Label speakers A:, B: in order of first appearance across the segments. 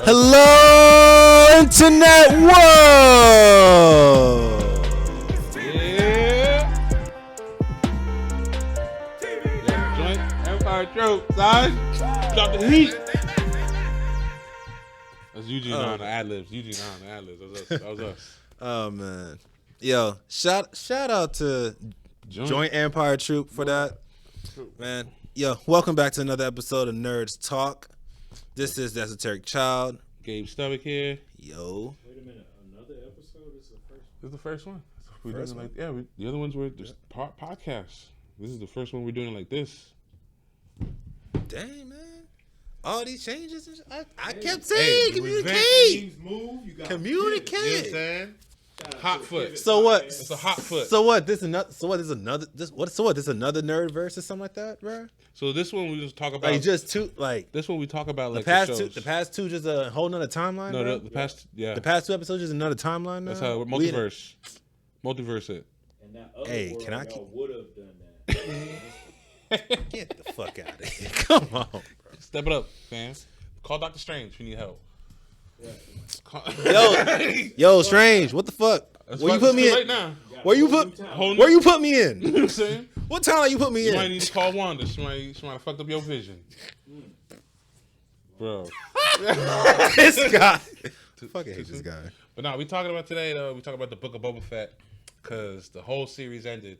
A: Hello, Internet World!
B: Yeah, joint Empire Trope, son. Drop the heat. That's Eugene on the ad-libs. That was us.
A: Oh, man. Yo, shout out to Joint Empire Troop for that. Man, yo, welcome back to another episode of Nerdz Talk. This is the Esoteric Child.
B: Gabe Stomach here.
A: Yo.
C: Wait a minute, another episode is the first one?
B: This is the first one. The other ones were just podcasts. This is the first one we're doing like this.
A: Dang, man. All these changes, I kept saying, communicate.
C: Move, you got
A: Communicate.
B: You know what I'm saying? Hot foot.
A: So what?
B: It's a hot foot.
A: So what? This another Nerdverse or something like that, bro?
B: So this one we just talk about.
A: Like just two, like
B: this one we talk about like
A: the past two, just a whole nother timeline.
B: No,
A: bro?
B: the past two
A: episodes is another timeline. Now?
B: That's how multiverse it.
C: And that other
A: Hey, can I?
C: y'all would have done that.
A: Get the fuck out of here! Come on, bro.
B: Step it up, fam. Call Dr. Strange if you need help.
A: Yo, Strange, what the fuck? Where you put me in?
B: Right now.
A: Where you put me in?
B: You know what I'm saying?
A: What town you put me
B: You
A: in?
B: might need to call Wanda. She might fucked up your vision, bro.
A: This guy. Fucking hate this guy.
B: But no, we talking about today though. We talking about the Book of Boba Fett because the whole series ended,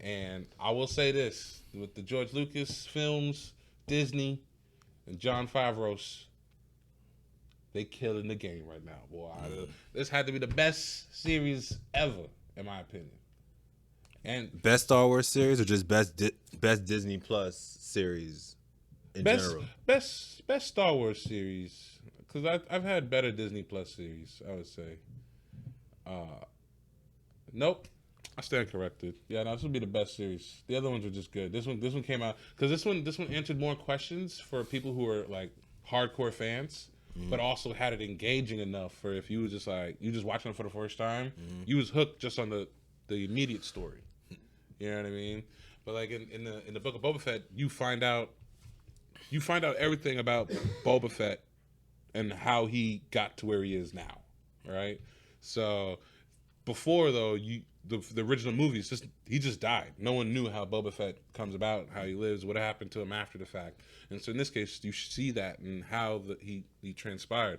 B: and I will say this: with the George Lucas films, Disney, and John Favreau's, they killing the game right now, boy. This had to be the best series ever, in my opinion. And
A: Best Star Wars series or just best Disney Plus series in general?
B: Best Star Wars series, because I've had better Disney Plus series, I would say. Nope, I stand corrected. Yeah, no, this would be the best series. The other ones were just good. This one came out because this one answered more questions for people who are like hardcore fans. But also had it engaging enough for if you was just like you just watching it for the first time, you was hooked just on the immediate story. You know what I mean? But like in the Book of Boba Fett, you find out everything about Boba Fett and how he got to where he is now, right? So before though, the original movies he just died. No one knew how Boba Fett comes about, how he lives, what happened to him after the fact. And so in this case, you see that and how he transpired,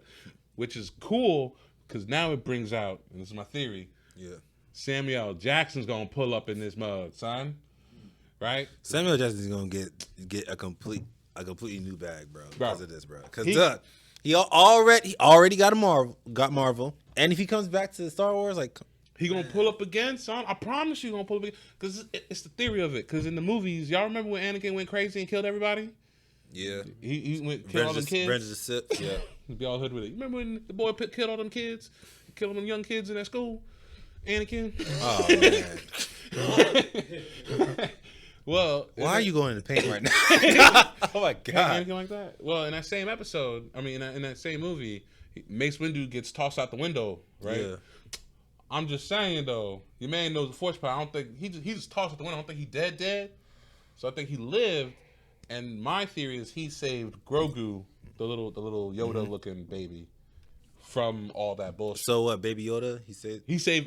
B: which is cool because now it brings out, and this is my theory.
A: Yeah.
B: Samuel Jackson's gonna pull up in this mug, son. Right?
A: Samuel Jackson's gonna get a completely new bag, bro, because of this, bro. Because he already got Marvel, and if he comes back to Star Wars, like
B: he gonna pull up again, son. I promise you, gonna pull up again because it's the theory of it. Because in the movies, y'all remember when Anakin went crazy and killed everybody?
A: Yeah,
B: he went killed all them kids.
A: Revenge of the Sith. Yeah,
B: he'd be all hood with it. You remember when the boy killed all them kids, killed them young kids in that school? Anakin.
A: Oh man.
B: Well,
A: why are you going in the paint right now? Oh my god.
B: Anything like that? Well, in that same episode, in that same movie, Mace Windu gets tossed out the window, right? Yeah. I'm just saying though, your man knows the force power. I don't think he just tossed out the window. I don't think he dead. So I think he lived. And my theory is he saved Grogu, the little Yoda looking baby, from all that bullshit.
A: So what, Baby Yoda?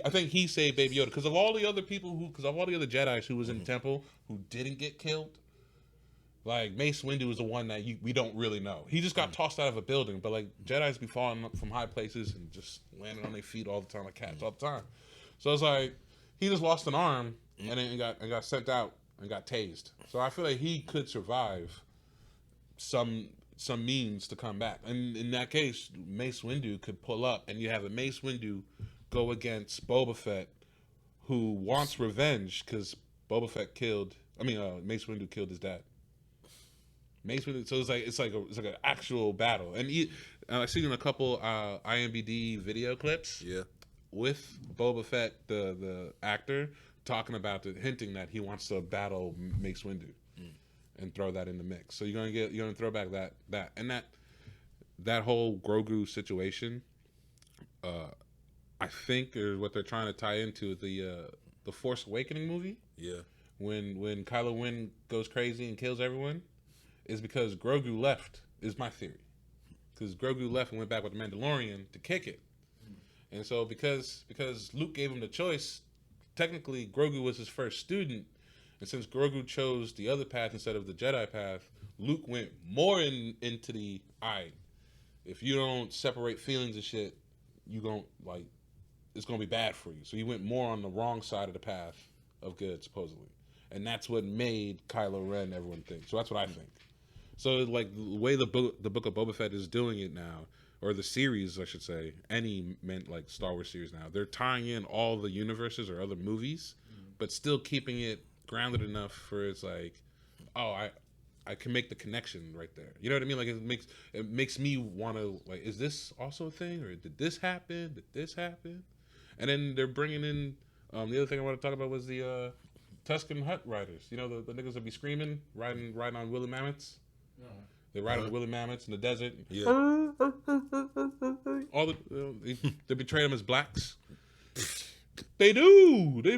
B: I think he saved Baby Yoda because of all the other Jedi's who was in the temple who didn't get killed. Like Mace Windu is the one that we don't really know. He just got tossed out of a building, but like Jedi's be falling up from high places and just landing on their feet all the time, like cats all the time. So it's like he just lost an arm and then got sent out and got tased. So I feel like he could survive some means to come back. And in that case, Mace Windu could pull up, and you have a Mace Windu go against Boba Fett, who wants revenge because Mace Windu killed his dad. Mace Windu, so it's like an actual battle. And I've seen a couple IMDb video clips.
A: Yeah.
B: With Boba Fett, the actor, talking about hinting that he wants to battle Mace Windu and throw that in the mix. So you're gonna throw back that and that whole Grogu situation. I think is what they're trying to tie into the Force Awakening movie.
A: Yeah.
B: When Kylo Ren goes crazy and kills everyone, is because Grogu left. Is my theory. because Grogu left and went back with the Mandalorian to kick it. And so because Luke gave him the choice, technically Grogu was his first student, and since Grogu chose the other path instead of the Jedi path, Luke went more into the if you don't separate feelings and shit, you gon' like it's gonna be bad for you. So he went more on the wrong side of the path of good, supposedly, and that's what made Kylo Ren everyone think. So that's what I think. So like the way the book of Boba Fett is doing it now, or the series I should say, like Star Wars series now, they're tying in all the universes or other movies, but still keeping it grounded enough for it's like, oh, I can make the connection right there. You know what I mean? Like it makes me want to like, is this also a thing, or did this happen? Did this happen? And then they're bringing in the other thing I want to talk about was the Tuscan Hut riders. You know the niggas that be screaming, riding on woolly mammoths. They ride on the woolly mammoths in the desert.
A: Yeah.
B: All they betray them as blacks. They do. They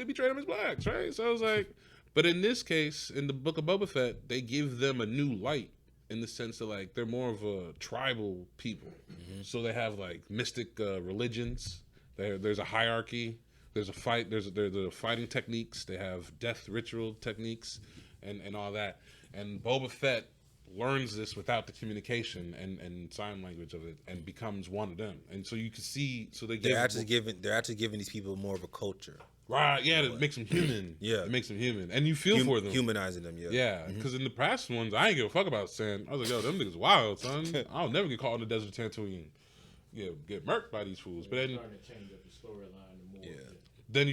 B: betray them as blacks, right? So I was like, but in this case, in the Book of Boba Fett, they give them a new light in the sense that like they're more of a tribal people. Mm-hmm. So they have like mystic religions. There's a hierarchy. There's a fight. There's fighting techniques. They have death ritual techniques, and all that. And Boba Fett learns this without the communication and sign language of it, and becomes one of them. And so you can see, so they're actually
A: giving these people more of a culture.
B: Right, yeah, it makes them human. Yeah, it makes them human, and you feel for them,
A: humanizing them. Yeah,
B: yeah. Because in the past ones, I ain't give a fuck about saying. I was like, yo, them niggas wild, son. I'll never get caught in the desert Tatooine. Get murked by these fools. But then
C: starting to change up the storyline more.
A: Yeah.
B: Then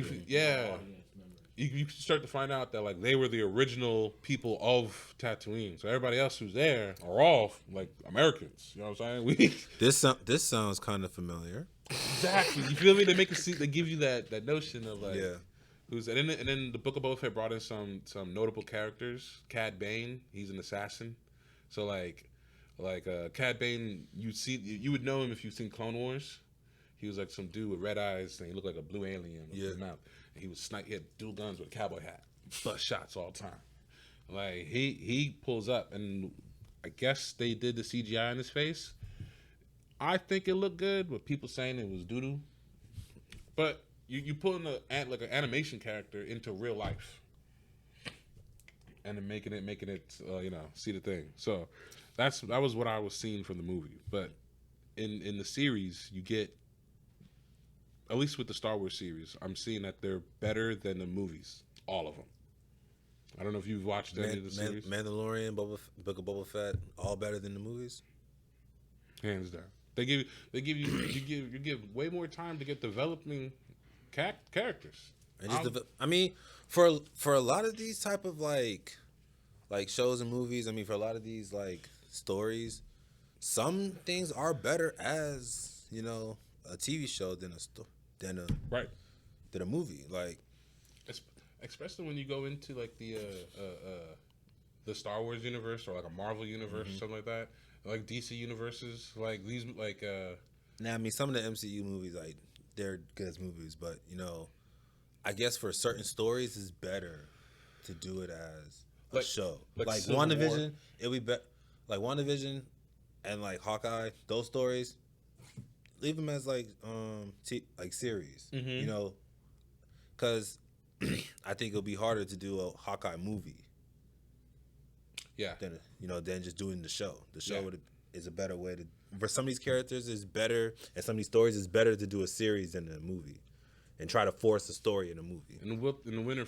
B: you start to find out that like they were the original people of Tatooine. So everybody else who's there are all like Americans. You know what I'm saying?
A: This sounds kind of familiar.
B: Exactly. You feel me? They give you that notion of like who's and then the Book of Boba Fett brought in some notable characters. Cad Bane, he's an assassin. So like Cad Bane, you would know him if you've seen Clone Wars. He was like some dude with red eyes, and he looked like a blue alien with his mouth. And he was he had dual guns with a cowboy hat, bust shots all the time. Like he pulls up, and I guess they did the CGI in his face. I think it looked good, but people saying it was doo-doo. But you pulling like an animation character into real life, and then making it see the thing. So that was what I was seeing from the movie. But in the series, you get, at least with the Star Wars series, I'm seeing that they're better than the movies, all of them. I don't know if you've watched any of the series.
A: Mandalorian, Book of Boba Fett, all better than the movies.
B: Hands down. You give way more time to get developing characters.
A: And just for a lot of these type of like shows and movies, for a lot of these like stories, some things are better as a TV show than a movie. Like,
B: especially when you go into like the Star Wars universe, or like a Marvel universe, or something like that. Like DC universes, like these, like
A: some of the MCU movies, like they're good as movies, but I guess for certain stories, it's better to do it as a show. Like WandaVision, it'll be better. Like WandaVision and like Hawkeye, those stories, leave them as like series. Because I think it'll be harder to do a Hawkeye movie.
B: Yeah.
A: Than just doing the show. The show is a better way to. For some of these characters, is better, and some of these stories, is better to do a series than a movie, and try to force a story in a movie.
B: In the Winter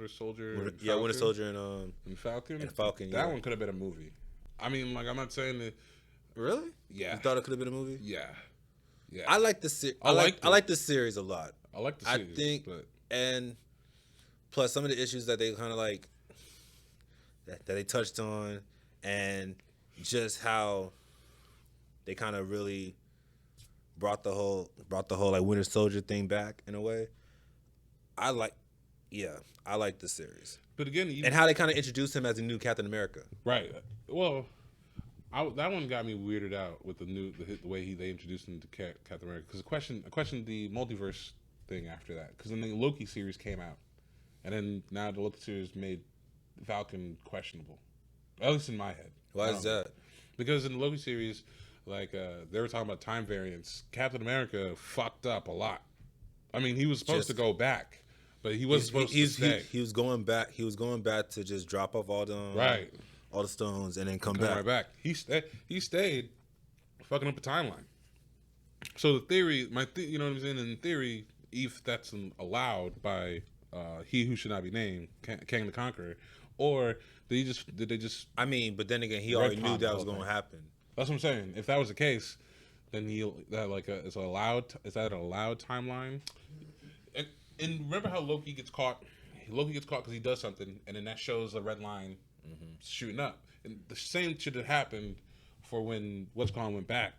B: Soldier?
A: Winter Soldier and
B: Falcon.
A: And Falcon.
B: That one could have been a movie. I'm not saying that.
A: Really?
B: Yeah.
A: You thought it could have been a movie?
B: Yeah. Yeah.
A: I like the series. I like the series a lot.
B: I like the series.
A: I think, and plus some of the issues that they kind of like. That they touched on, and just how they kind of really brought the whole like Winter Soldier thing back in a way. I like the series.
B: But again,
A: and how they kind of introduced him as a new Captain America.
B: Right. Well, that one got me weirded out with the way they introduced him to Captain America. Because I questioned the multiverse thing after that. Because then the Loki series came out, and then now the Loki series made Falcon questionable, at least in my head.
A: Why is that?
B: Because in the Loki series, like they were talking about time variance. Captain America fucked up a lot. I mean, he was supposed to go back, but he wasn't supposed to stay.
A: He was going back. He was going back to just drop off all the all the stones and then come back.
B: Right back. He stayed, fucking up the timeline. So the theory, you know what I'm saying? In theory, if that's allowed by he who should not be named, Kang the Conqueror, or did they just?
A: I mean, but then again, he already knew that was going to happen.
B: That's what I'm saying. If that was the case, then is that an allowed timeline? And remember how Loki gets caught? Loki gets caught because he does something, and then that shows a red line shooting up. And the same should have happened for when what's called went back.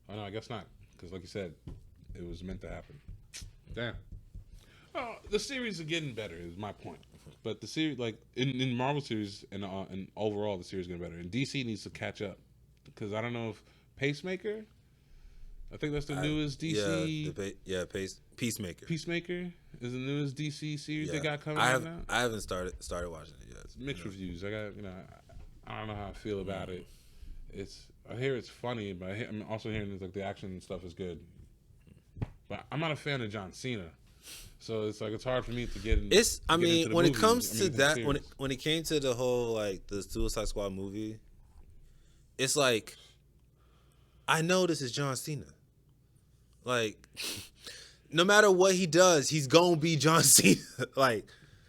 B: Oh no, I guess not, because like you said, it was meant to happen. Damn. Oh, the series are getting better. Is my point. But the series, like in Marvel series and overall, the series is getting better. And DC needs to catch up, because I don't know if Pacemaker. I think that's the newest DC.
A: Peacemaker.
B: Peacemaker is the newest DC series they got coming out now.
A: I haven't started watching it yet.
B: It's mixed reviews. I don't know how I feel about it. I hear it's funny, but I'm also hearing like the action and stuff is good. But I'm not a fan of John Cena, so it's like it's hard for me to get.
A: When it comes to that, when it came to the whole like the Suicide Squad movie, it's like I know this is John Cena. Like, no matter what he does, he's gonna be John Cena. Like,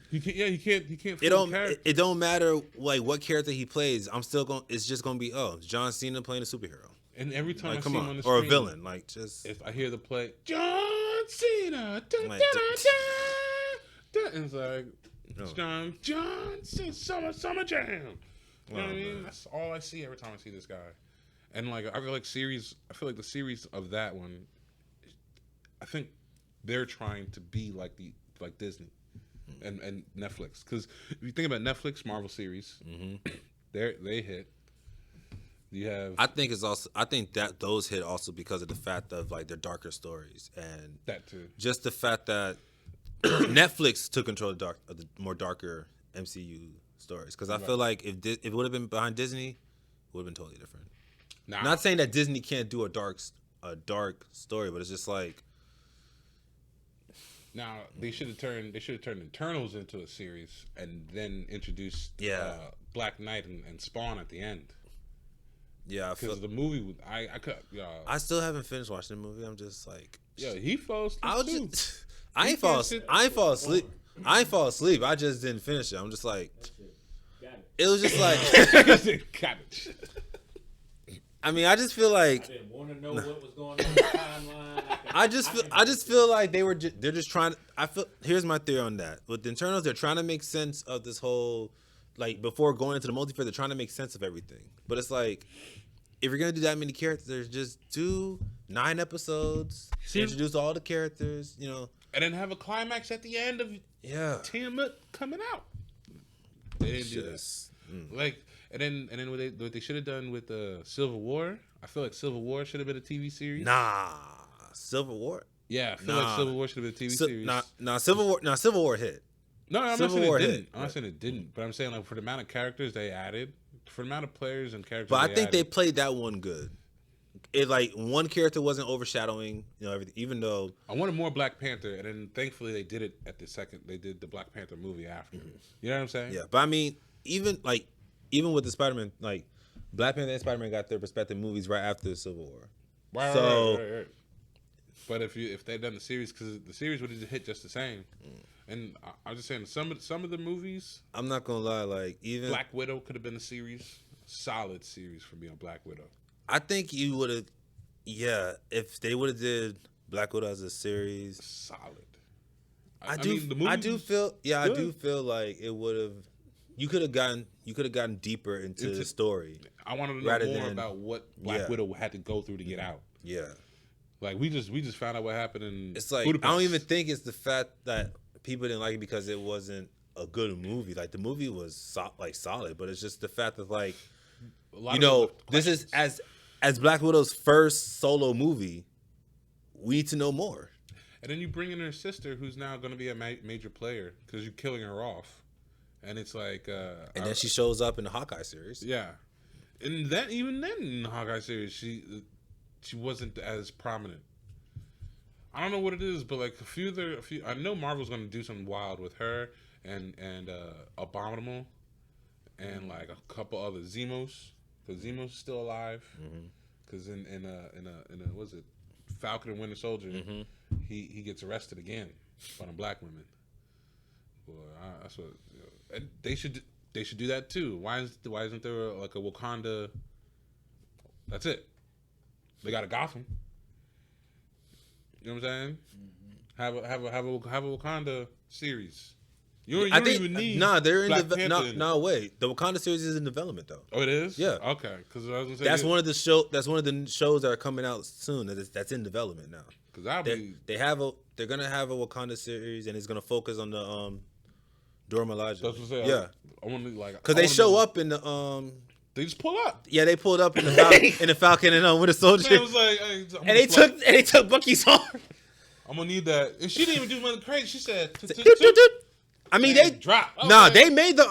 B: he can't.
A: It don't matter like what character he plays. It's just gonna be John Cena playing a superhero.
B: And every time
A: like,
B: I see him on the
A: or
B: screen,
A: a villain, like just
B: if I hear the play John Cena, and it's like John Cena, Summer Jam. You know what I mean? That's all I see every time I see this guy. And like I feel like the series of that one, I think they're trying to be like Disney and Netflix. Because if you think about Netflix Marvel series, they hit. You have.
A: I think that those hit also because of the fact of like their darker stories and
B: that too.
A: Just the fact that Netflix took control of the more darker MCU stories. Because I feel like if it would have been behind Disney, it would have been totally different. Not saying that Disney can't do a dark story, but it's just like.
B: Now they should have turned Eternals into a series and then introduced Black Knight and Spawn at the end.
A: Yeah,
B: because the movie,
A: I still haven't finished watching the movie. I'm just like,
B: he fell asleep.
A: I ain't fall asleep. I ain't fall asleep. I just didn't finish it. I'm just like, it was just like,
B: cabbage.
A: I mean, I just feel like
C: I didn't want to know what was going on in the timeline.
A: I just feel like they're just trying. Here's my theory on that. With the Eternals, they're trying to make sense of this whole, like before going into the multiverse, they're trying to make sense of everything. But it's like, if you're gonna do that many characters, just do 9 episodes, introduce all the characters, and
B: then have a climax at the end of Tiamat coming out. They didn't do this. Like, and then what they should have done with Civil War. I feel like Civil War should have been a TV series.
A: Civil War.
B: Yeah, I feel like Civil War should have been a TV series.
A: Civil War hit.
B: No, I'm not saying it didn't. I'm not saying it didn't, but I'm saying like for the amount of characters they added, for the amount of players and characters.
A: But I think they played that one good. It like one character wasn't overshadowing, everything. Even though
B: I wanted more Black Panther, and then thankfully they did it at the second. They did the Black Panther movie after. You know what I'm saying?
A: Yeah, but I mean, even with the Spider-Man, like Black Panther and Spider-Man got their respective movies right after the Civil War.
B: Right. But if they'd done the series, because the series would have hit just the same. And I'm just saying, some of the movies.
A: I'm not gonna lie, like even
B: Black Widow could have been a solid series for me on Black Widow.
A: I think you would have, if they would have did Black Widow as a series,
B: solid.
A: I do feel like it would have. You could have gotten deeper into the story.
B: I wanted to know more about what Black Widow had to go through to get out. Yeah. Like we just found out what happened in.
A: It's like Budapest. I don't even think it's the fact that people didn't like it because it wasn't a good movie. Like the movie was solid, but it's just the fact that like, this is as Black Widow's first solo movie. We need to know more.
B: And then you bring in her sister, who's now going to be a major player because you're killing her off, and it's like.
A: And then she shows up in the Hawkeye series.
B: Yeah, And that even then in the Hawkeye series, she wasn't as prominent. I don't know what it is, but like a few. I know Marvel's going to do something wild with her and Abominable, and like a couple other Zemos, because Zemo's still alive. Because in what was it, Falcon and Winter Soldier, he gets arrested again by the black women. Boy, that's what and they should do that too. Why isn't there like a Wakanda? That's it. They got a Gotham. You know what I'm saying? Have a Wakanda series. You don't even need.
A: Nah, they're
B: Black
A: in
B: Panther
A: no, wait. The Wakanda series is in development though.
B: Oh, it is.
A: Yeah.
B: Okay. Because I was gonna say
A: that's one of the shows that are coming out soon. That's in development now.
B: Because
A: they're gonna have a Wakanda series and it's gonna focus on the Dora Milaje.
B: That's what I'm saying.
A: Yeah.
B: I want to like
A: because they show up in the
B: They just pull up.
A: Yeah, they pulled up in the Falcon and Winter Soldier.
B: Man, it was like, hey,
A: and they took Bucky's arm.
B: I'm gonna need that. And she didn't even do nothing crazy. She said,
A: I mean, they
B: drop.
A: Nah, they made the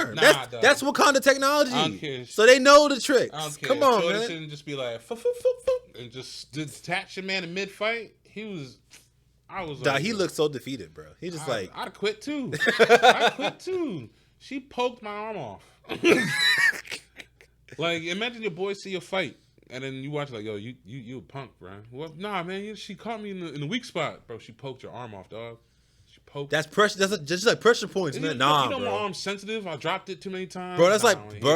A: arm. That's Wakanda technology.
B: I don't care.
A: So they know the tricks.
B: I don't care.
A: Come on,
B: Shorty
A: man.
B: shouldn't just be like, and just detach your man in mid fight. I was like,
A: he looked so defeated, bro. He just
B: I'd quit too. I'd quit too. She poked my arm off. Like, imagine your boys see your fight, and then you watch like, yo, you a punk, bro. Well, nah, man, she caught me in the weak spot, bro. She poked your arm off, dog. She poked.
A: That's pressure. That's just like pressure points, man. Nah,
B: bro.
A: bro.
B: My arm's sensitive. I dropped it too many times.
A: Bro,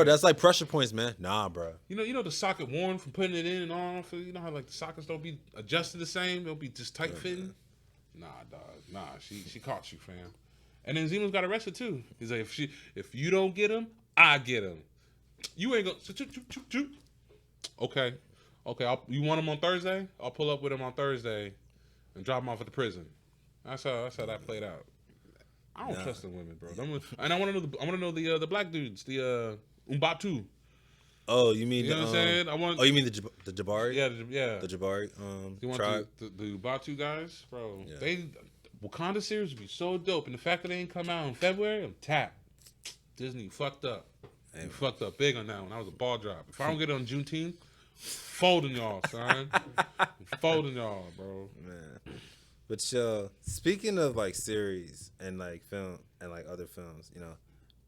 A: that's like pressure points, man. Nah, bro.
B: You know the socket worn from putting it in and off. You know how like the sockets don't be adjusted the same. They'll be just tight fitting. Nah, dog. Nah, she caught you, fam. And then Zemo's got arrested too. He's like, if you don't get him, I get him. You ain't gonna. Okay. You want him on Thursday? I'll pull up with him on Thursday and drop him off at the prison. That's how that played out. I don't trust them women, bro. And I want to know the black dudes, the Umbatu.
A: Oh, you mean
B: you know what I'm saying?
A: you mean the Jabari?
B: Yeah.
A: The Jabari
B: you want
A: tribe.
B: The Umbatu guys, bro.
A: Yeah.
B: Wakanda series would be so dope, and the fact that they ain't come out in February, I'm tapped. Disney fucked up. You fucked up big on that one. That was a ball drop. If I don't get it on Juneteenth, folding y'all, son. Folding y'all, bro.
A: Man. But speaking of like series and like film and like other films, you know,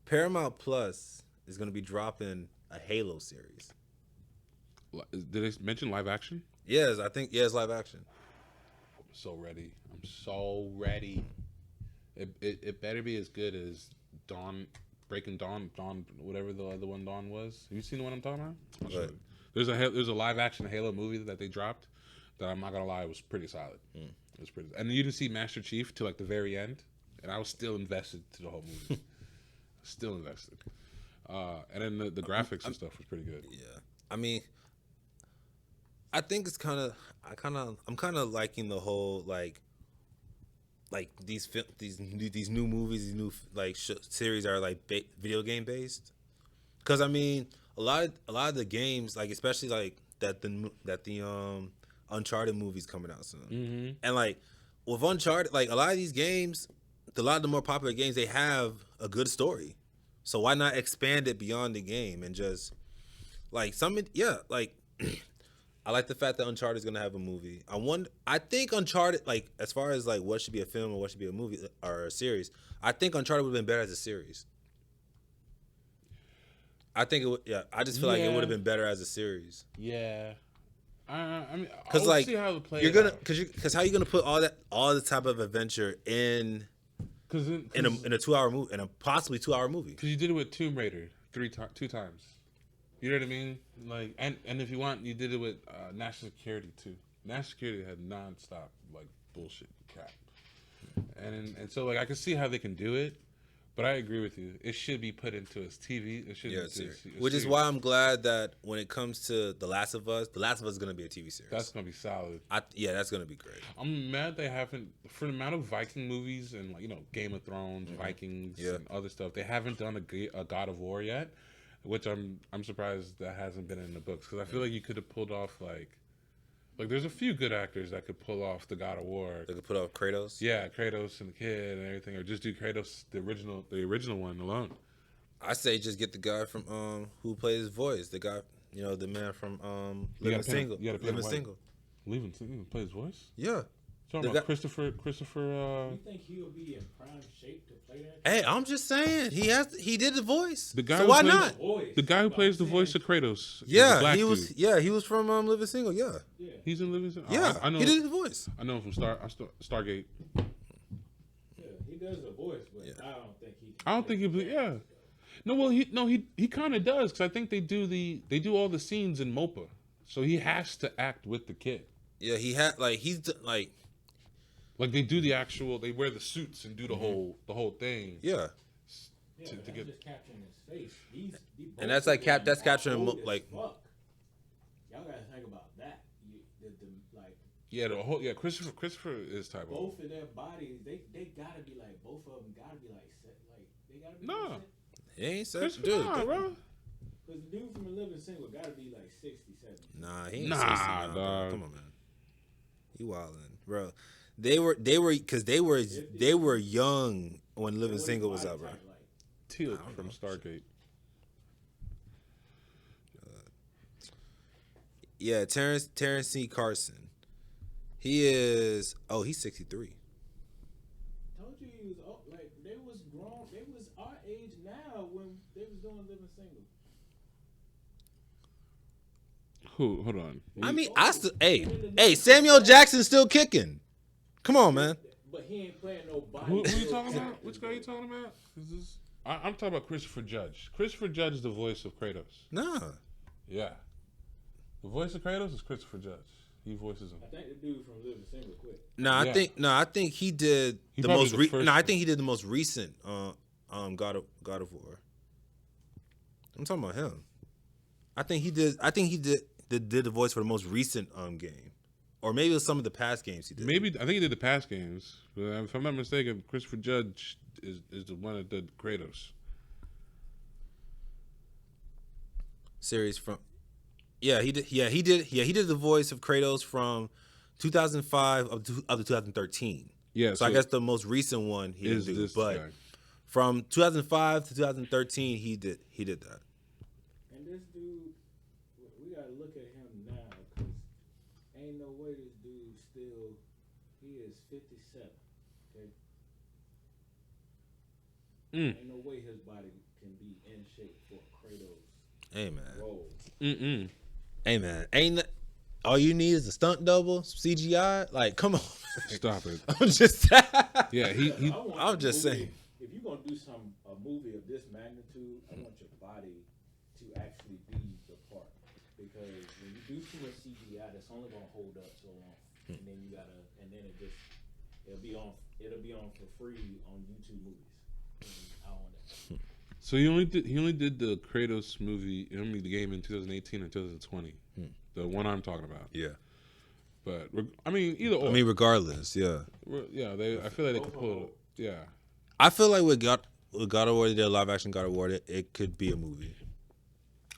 A: Paramount Plus is gonna be dropping a Halo series.
B: Did they mention live action?
A: Yes, I think it's live action.
B: I'm so ready. It better be as good as Breaking Dawn, whatever the other one Dawn was. Have you seen the one I'm talking about? I'll show you. There's a live action Halo movie that they dropped that I'm not gonna lie, it was pretty solid. It was pretty, and you didn't see Master Chief till like the very end, and I was still invested to the whole movie. Still invested. And then the graphics and stuff was pretty good.
A: Yeah, I mean, I think I'm kind of liking the whole like these new movies, these new like series are like video game based. Because I mean, a lot of the games, like especially like that the Uncharted movies coming out soon, and like with Uncharted, like a lot of these games, a lot of the more popular games, they have a good story. So why not expand it beyond the game and just like like I like the fact that Uncharted is gonna have a movie. I think Uncharted, like as far as like what should be a film or what should be a movie or a series, I think Uncharted would have been better as a series. I think it would. Yeah, I just feel like it would have been better as a series.
B: Yeah. I mean,
A: because
B: like see how it plays.
A: You're gonna because how you gonna put all the type of adventure in a 2-hour movie, in a possibly 2-hour movie?
B: Because you did it with Tomb Raider two times. You know what I mean? Like, and if you want, you did it with National Security too. National Security had nonstop like bullshit crap, and so like I can see how they can do it, but I agree with you. It should be put into its TV. It should be
A: which is why I'm glad that when it comes to The Last of Us is gonna be a TV series.
B: That's gonna be solid.
A: That's gonna be great.
B: I'm mad they haven't, for the amount of Viking movies and like Game of Thrones, Vikings, and other stuff. They haven't done a God of War yet. Which I'm surprised that hasn't been in the books, because I feel like you could have pulled off like there's a few good actors that could pull off the God of War.
A: They could pull off Kratos.
B: Yeah, Kratos and the kid and everything, or just do Kratos the original one alone.
A: I say just get the guy from who plays his voice. The guy, the man from Living Single. Living Single.
B: Living Single play his voice.
A: Yeah.
B: Talking about Christopher.
C: You think he'll be in prime shape to play that?
A: Hey, I'm just saying he did the voice.
B: The guy
A: so why not?
B: The guy who plays the voice of Kratos.
A: Yeah, he was. Dude. Yeah, he was from Living Single. Yeah.
B: He's in Living Single.
A: Yeah, I know. He did the voice.
B: I know him from Stargate.
C: Yeah, he does the voice, but I don't think he.
B: I don't think he. Yeah. No, well, he kind of does because I think they do all the scenes in MOPA, so he has to act with the kid.
A: Yeah, he had
B: Like they do the actual, they wear the suits and do the whole thing.
A: Yeah.
C: To get just capturing his face.
A: And that's like that's capturing like.
C: Fuck. Y'all gotta think about that.
B: Christopher is type of.
C: Both of their bodies, they gotta be like both of them gotta be like set, like they gotta be.
B: Nah.
C: Set.
A: He ain't set, dude.
B: Nah, bro.
C: Cause the dude from the Living Single gotta be like 60, 70.
A: Nah, he ain't 60 now,
B: dog.
A: Come on, man. You wildin', bro. They were young when Living Single was out, bro.
B: Teal from Stargate.
A: Yeah, Terrence C. Carson. He's 63.
C: Told you he was like they was grown. They was our age now when they was doing Living Single.
B: Who? Hold on.
A: I mean, hey, Samuel Jackson's still kicking. Come on, man.
C: But he ain't playing no body.
B: Who you talking about? Which guy you talking about? I'm talking about Christopher Judge. Christopher Judge is the voice of Kratos.
A: Nah.
B: Yeah. The voice of Kratos is Christopher Judge. He voices him.
C: I think the dude from Living Single quit.
A: I think he did the most. I think he did the most recent God of War. I'm talking about him. I think he did the voice for the most recent game, or maybe it was some of the past games he did.
B: Maybe I think he did the past games. But if I'm not mistaken, Christopher Judge is the one that did Kratos.
A: Series from. Yeah, he did. Yeah, he did. Yeah, he did the voice of Kratos from 2005 up to 2013.
B: Yeah,
A: so I guess the most recent one he didn't do. But guy. From 2005 to 2013, he did that.
C: And this dude, we gotta look at him now because ain't no way this dude still. He is 57. Okay. Ain't no way his body can be in shape for Kratos.
A: Hey man.
C: Role.
A: Hey man, ain't all you need is a stunt double, CGI? Like, come on.
B: Stop it.
A: I'm just
B: yeah,
A: I'm just saying.
C: If you're gonna do a movie of this magnitude, I want your body to actually be the part. Because when you do too much CGI, that's only gonna hold up so long. And then it'll be on for free on YouTube movies. I want that.
B: So he only did the Kratos movie, the game in 2018 and 2020, the one I'm talking about.
A: Yeah,
B: but I mean either or.
A: I mean regardless, yeah.
B: Yeah, I feel like they could pull it. Yeah,
A: I feel like with God of War, their live action God of War, it could be a movie.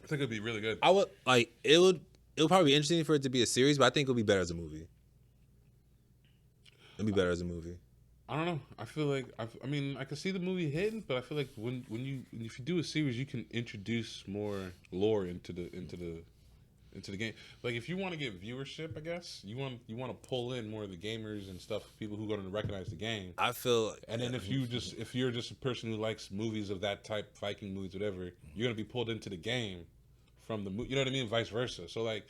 B: I think it'd be really good.
A: I would like it would probably be interesting for it to be a series, but I think it'll be better as a movie. It'd be better as a movie.
B: I don't know. I feel like I mean I can see the movie hitting, but I feel like if you do a series, you can introduce more lore into the game. Like if you want to get viewership, I guess you want to pull in more of the gamers and stuff, people who are going to recognize the game.
A: I feel.
B: And then if you're just a person who likes movies of that type, Viking movies, whatever, you're going to be pulled into the game from the movie. You know what I mean? Vice versa. So like.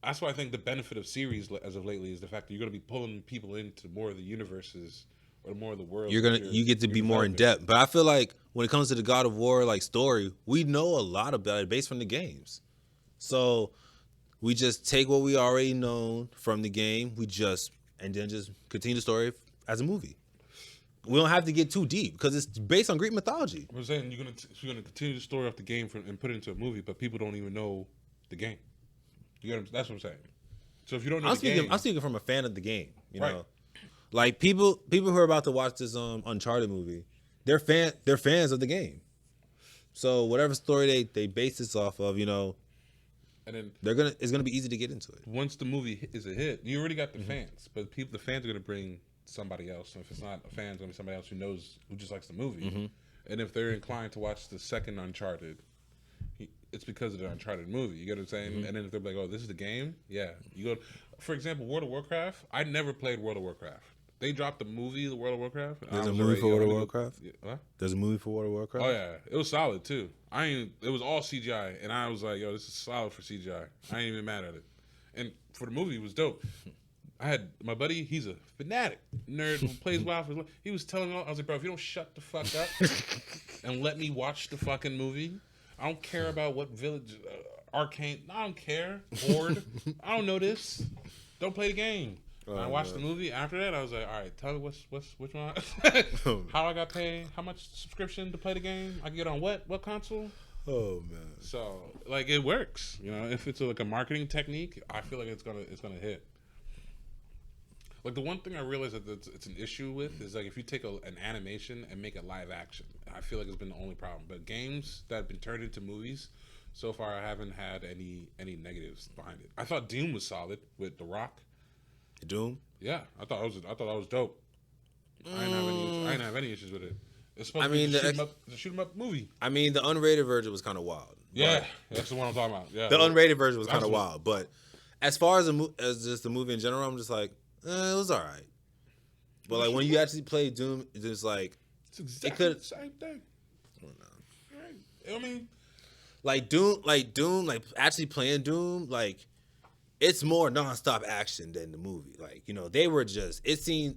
B: That's why I think the benefit of series as of lately is the fact that you're going to be pulling people into more of the universes or more of the world.
A: You get to be more in depth. But I feel like when it comes to the God of War like story, we know a lot about it based from the games. So we just take what we already know from the game, and then just continue the story as a movie. We don't have to get too deep because it's based on Greek mythology.
B: I'm saying you're gonna continue the story off the game and put it into a movie, but people don't even know the game. That's what I'm saying. So if you don't know
A: I'm speaking from a fan of the game. You know, like people who are about to watch this Uncharted movie, they're fans of the game. So whatever story they base this off of, you know, and then it's gonna be easy to get into it.
B: Once the movie is a hit, you already got the fans, but the fans are gonna bring somebody else. And if it's not a fan, it's gonna be somebody else who just likes the movie. And if they're inclined to watch the second Uncharted, it's because of the Uncharted movie. You get what I'm saying? Mm-hmm. And then if they're like, "Oh, this is the game," yeah. You go, for example, World of Warcraft. I never played World of Warcraft. They dropped the movie, The World of Warcraft.
A: There's a movie for World of Warcraft. Huh? There's a movie for World of Warcraft.
B: Oh yeah, it was solid too. It was all CGI, and I was like, "Yo, this is solid for CGI." I ain't even mad at it. And for the movie, it was dope. I had my buddy. He's a fanatic nerd who plays WoW. He was telling me, I was like, "Bro, if you don't shut the fuck up and let me watch the fucking movie, I don't care about what village, Arcane. I don't care. Horde. I don't know this. Don't play the game." I watched the movie. After that, I was like, "All right, tell me which one? How I got paid? How much subscription to play the game? I can get on what console?"
A: Oh man!
B: So like it works, you know. If it's like a marketing technique, I feel like it's gonna hit. Like the one thing I realized that it's an issue with is like if you take an animation and make it live action, I feel like it's been the only problem. But games that have been turned into movies, so far I haven't had any negatives behind it. I thought Doom was solid with The Rock.
A: Doom?
B: Yeah, I thought that was dope. I didn't have any issues with it. It's supposed to be the shoot 'em up movie.
A: I mean, the unrated version was kind of wild.
B: Yeah, that's the one I'm talking about. Yeah,
A: the unrated version was kind of wild. But as far as as just the movie in general, I'm just like, it was all right. But like when you actually play Doom, it's just like
B: it's exactly the same thing. I don't know. Right. I mean,
A: like Doom, like actually playing Doom, like. It's more nonstop action than the movie. Like, you know, they were just, it seemed,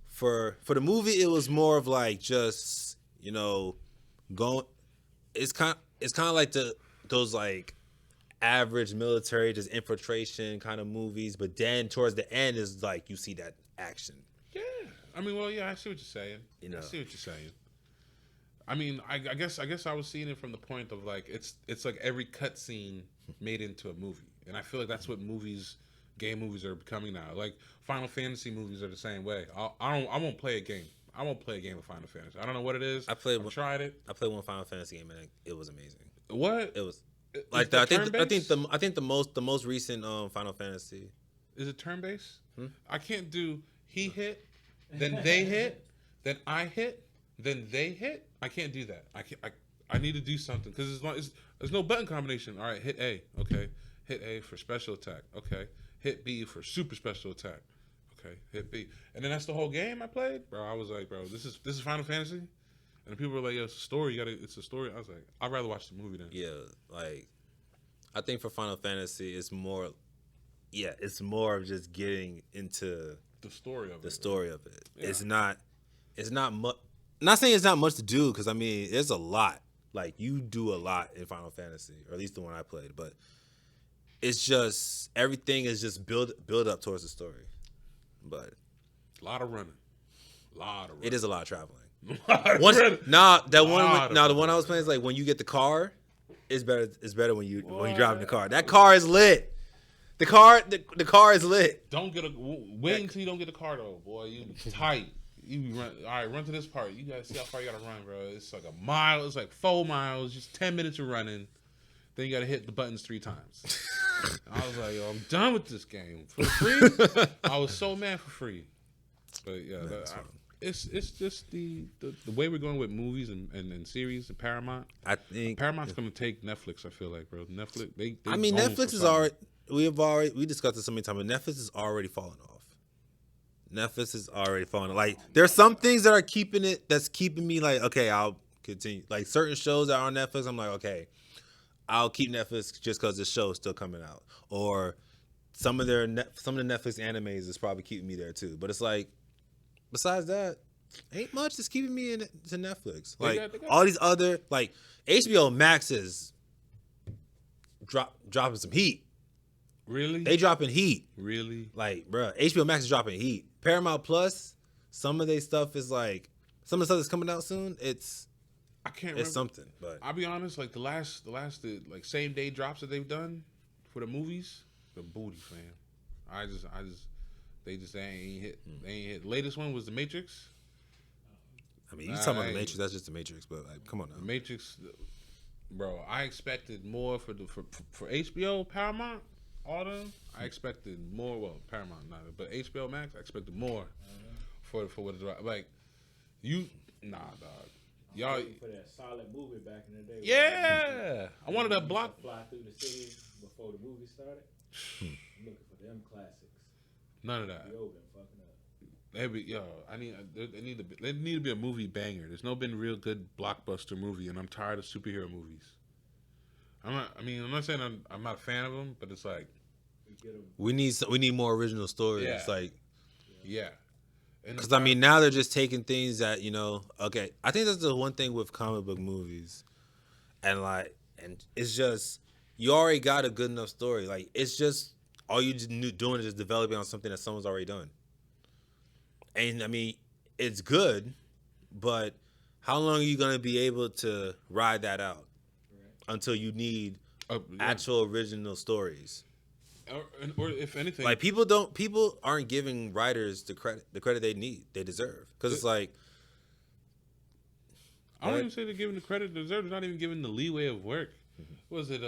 A: for the movie, it was more of like just, you know, going, it's kind of like those like average military, just infiltration kind of movies. But then towards the end is like, you see that action.
B: Yeah. I mean, well, yeah, I see what you're saying. You know, I see what you're saying. I mean, I guess I was seeing it from the point of like, it's like every cutscene made into a movie. And I feel like that's what game movies are becoming now. Like Final Fantasy movies are the same way. I won't play a game. I won't play a game of Final Fantasy. I don't know what it is. I've tried it.
A: I played one Final Fantasy game and it was amazing.
B: What?
A: It was like I think the most recent Final Fantasy.
B: Is it turn based? I can't do he hit, then they hit, then I hit, then they hit. I can't do that. I need to do something because there's no button combination. All right, hit A. Okay. Hit A for special attack. Okay. Hit B for super special attack. Okay. Hit B. And then that's the whole game I played? Bro, I was like, bro, this is Final Fantasy? And people were like, yo, it's a story. It's a story. I was like, I'd rather watch the movie then.
A: Yeah, like, I think for Final Fantasy, it's more of just getting into
B: the story of it.
A: Yeah. It's not much. Not saying it's not much to do, because, I mean, there's a lot. Like, you do a lot in Final Fantasy, or at least the one I played, but it's just everything is just build up towards the story, but
B: a lot of running.
A: It is a lot of traveling. The one I was playing is like when you get the car, it's better when you drive in the car. That car is lit. The car is lit.
B: Wait until you don't get the car though, boy. You tight. You run. All right, run to this part. You gotta see how far you gotta run, bro. It's like a mile. It's like 4 miles. Just 10 minutes of running. Then you gotta hit the buttons 3 times. I was like, yo, I'm done with this game for free. I was so mad for free. But yeah, it's just the way we're going with movies and series and Paramount.
A: I think
B: Paramount's gonna take Netflix. I feel like, bro. Netflix.
A: Netflix is already. We discussed this so many times, but Netflix is already falling off. Netflix is already falling off. Like, there's some things that are that's keeping me like, okay, I'll continue. Like certain shows that are on Netflix, I'm like, okay, I'll keep Netflix just because the show is still coming out. Or some of the Netflix animes is probably keeping me there too. But it's like, besides that, ain't much that's keeping me to Netflix. Like all these other, like HBO Max is dropping some heat.
B: Really?
A: They dropping heat.
B: Really?
A: Like, bro, HBO Max is dropping heat. Paramount Plus, some of their stuff is like, some of the stuff that's coming out soon,
B: I can't remember.
A: It's something, but
B: I'll be honest, like the last like same day drops that they've done for the movies, the booty, fam. They ain't hit. They ain't hit. The latest one was The Matrix.
A: I mean, you talking about The Matrix? That's just The Matrix, but like, come on now.
B: The Matrix, bro. I expected more for HBO, Paramount, all them. I expected more. Well, Paramount not, but HBO Max, I expected more for what it's like. Nah, dog. Y'all,
C: for that solid movie back in the day.
B: yeah, I wanted a block.
C: Fly through the city before the movie started. I'm looking for them classics.
B: None of that.
C: Yo, been fucking up.
B: There need to be a movie banger. There's no been real good blockbuster movie, and I'm tired of superhero movies. I'm not saying I'm not a fan of them, but it's like
A: we need more original stories.
B: Yeah.
A: Like,
B: yeah.
A: Because now they're just taking things that okay. I think that's the one thing with comic book movies, and it's just you already got a good enough story. Like it's just all you doing is just developing on something that someone's already done. And I mean, it's good, but how long are you gonna be able to ride that out until you need actual original stories?
B: Or if anything,
A: like people aren't giving writers the credit they deserve, because it's like
B: I don't even say they're giving the credit they deserve. They're not even giving the leeway of work. Was it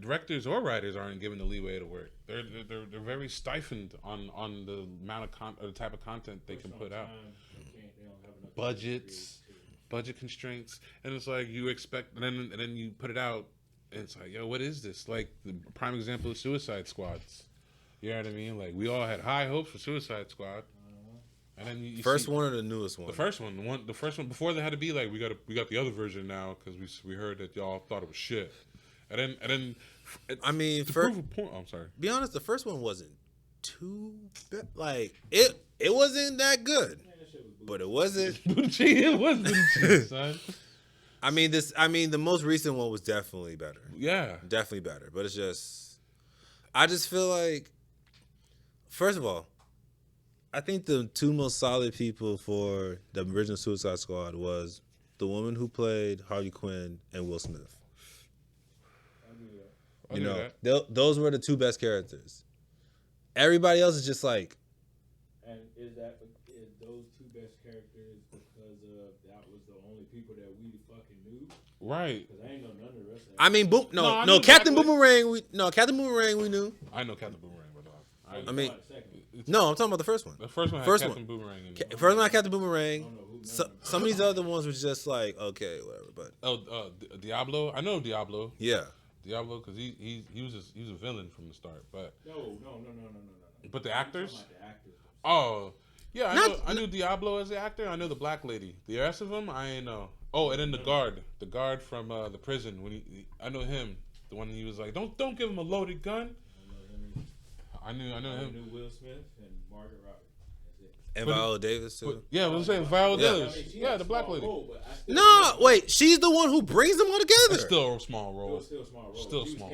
B: directors or writers aren't given the leeway to work? They're very stifled on the amount of the type of content they can put out. Budget constraints, and it's like you expect, and then you put it out. And it's like, yo, what is this? Like the prime example of Suicide Squads. You know what I mean? Like we all had high hopes for Suicide Squad, and then you
A: first one or the newest one?
B: The first one before they had to be like, we got the other version now because we heard that y'all thought it was shit, and then
A: I mean,
B: prove a point. Oh, I'm sorry.
A: Be honest, the first one wasn't too bad. Like it wasn't that good, but it wasn't.
B: It wasn't, son.
A: I mean, the most recent one was definitely better.
B: Yeah.
A: Definitely better. But it's just, I just feel like, first of all, I think the two most solid people for the original Suicide Squad was the woman who played Harley Quinn and Will Smith. Those were the two best characters. Everybody else is just like.
C: And is those two best characters because that was the only people that we fucking knew?
B: Right.
C: Because I ain't know none of the rest of them.
A: I mean, Captain Boomerang. Captain Boomerang we knew.
B: I know Captain Boomerang, but
A: I'm talking about the first one.
B: The first one had Captain Boomerang in it.
A: First one had Captain Boomerang. Some of these other ones was just like, okay, whatever. But
B: Diablo. I know Diablo.
A: Yeah.
B: Diablo, because he was a villain from the start, but
C: no.
B: But the actors.
C: The actors.
B: Oh, yeah, I knew Diablo as the actor. I know the black lady. The rest of them, I ain't know. Oh, and then the guard from the prison. When I know him, the one he was like, don't give him a loaded gun. I knew him.
C: I knew Will Smith and Margaret Robbie.
A: And Viola Davis too.
B: Yeah, I was saying Viola Davis. Yeah, the black lady.
A: No, wait, she's the one who brings them all together.
B: It's still a small role.
C: Still a small role.
B: Still small.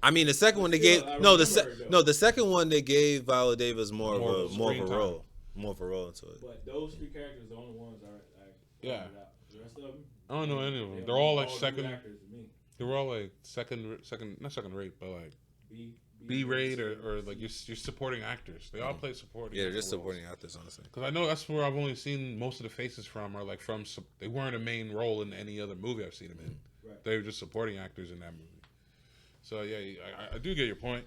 A: I mean, the second one they gave the second one they gave Viola Davis more of a role into it.
C: But those three characters, the only ones are
B: yeah.
C: The rest of them,
B: I don't know any of them. They're all like second.
C: Actors to me.
B: They were all like second, not second rate, but like B rate or like you're supporting actors. They all play supporting.
A: Yeah, they're just supporting actors, honestly.
B: Because I know that's where I've only seen most of the faces from are like from. They weren't a main role in any other movie I've seen them in.
C: Right.
B: They were just supporting actors in that movie. So yeah, I do get your point.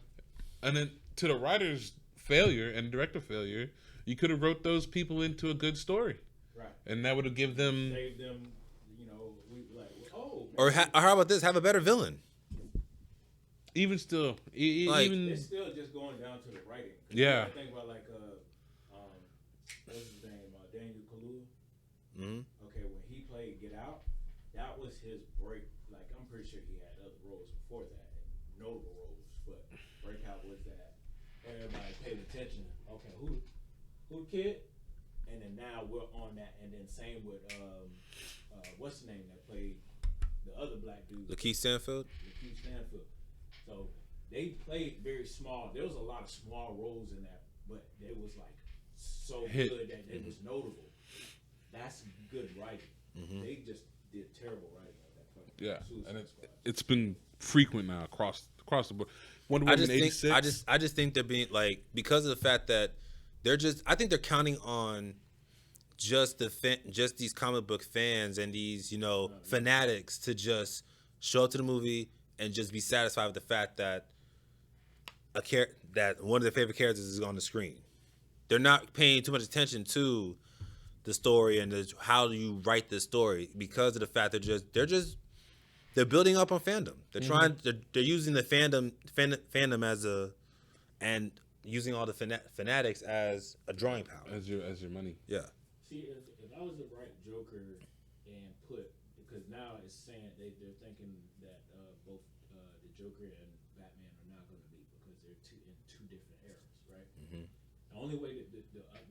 B: And then to the writer's failure and director failure, you could have wrote those people into a good story,
C: right?
B: And that would have given them,
C: saved them.
A: Or how about this? Have a better villain.
B: Even still,
C: it's still just going down to the writing.
B: Yeah.
C: I think about like what's his name, Daniel Kaluuya.
A: Mm-hmm.
C: Okay, when he played Get Out, that was his break. Like I'm pretty sure he had other roles before that, and notable roles, but Breakout was that everybody paid attention. Okay, who the kid? And then now we're on that, and then same with what's the name that played the other black dude?
A: Lakeith Stanfield.
C: So they played very small. There was a lot of small roles in that, but it was like so good that it was notable. That's good writing. Mm-hmm. They just did terrible writing on that fucking
B: and it's been frequent now across the board. Wonder Woman 86.
A: I just think they're being like, because of the fact that I think they're counting on just these comic book fans and these fanatics to just show up to the movie and just be satisfied with the fact that that one of their favorite characters is on the screen. They're not paying too much attention to the story and how do you write the story because of the fact they're building up on fandom. They're trying. They're using the fandom as and using all the fanatics as a drawing power.
B: As your money.
A: Yeah.
C: See, if I was to write Joker and because now it's saying they're thinking that both the Joker and Batman are not going to meet because they're in two different eras, right? Mm-hmm. The only way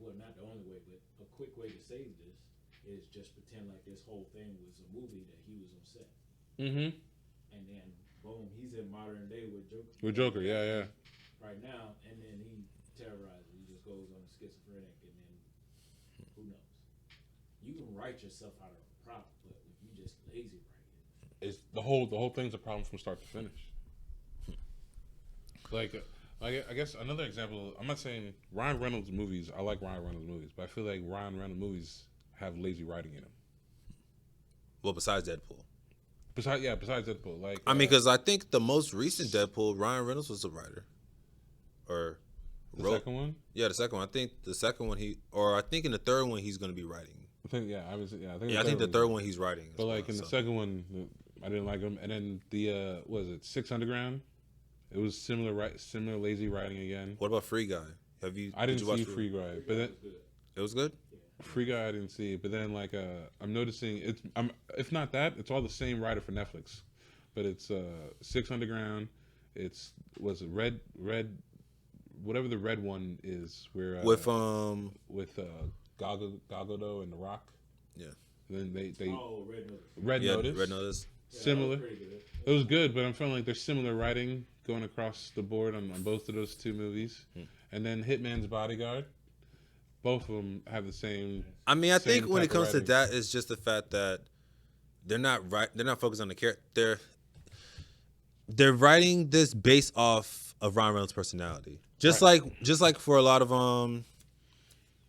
C: well, not the only way, but a quick way to save this is just pretend like this whole thing was a movie that he was on set.
B: Mm-hmm.
C: And then boom, he's in modern day with Joker.
B: With Joker, yeah.
C: Right now, and then he terrorizes. He just goes on schizophrenic, and then who knows? You can write yourself out of a problem, but if you just lazy write it,
B: It's the whole thing's a problem from start to finish. Like I guess another example. I'm not saying Ryan Reynolds movies. I like Ryan Reynolds movies, but I feel like Ryan Reynolds movies have lazy writing in them.
A: Well, besides Deadpool.
B: Besides Deadpool, like
A: I mean, because I think the most recent Deadpool, Ryan Reynolds was the writer, or
B: the second one.
A: Yeah, the second one. I think the second one I think in the third one he's going to be writing.
B: I think
A: the third one he's writing.
B: But like in the second one, I didn't like him. And then the what was it, Six Underground? It was similar lazy writing again.
A: What about Free Guy?
B: I didn't see Free Guy, but then
A: it was good.
B: Free Guy I didn't see, but then like I'm noticing if not that, it's all the same writer for Netflix, but it's Six Underground. It's red whatever the red one is where
A: with
B: Gal Gadot and The Rock.
A: Yeah.
B: And then they
C: Red
B: Notice.
A: Red Notice.
B: Similar. It was good, but I'm feeling like there's similar writing going across the board on both of those two movies. And then Hitman's Bodyguard. Both of them have the same.
A: I mean, I think when it comes to that, it's just the fact that they're not focused on the character. They're writing this based off of Ryan Reynolds' personality, just like for a lot of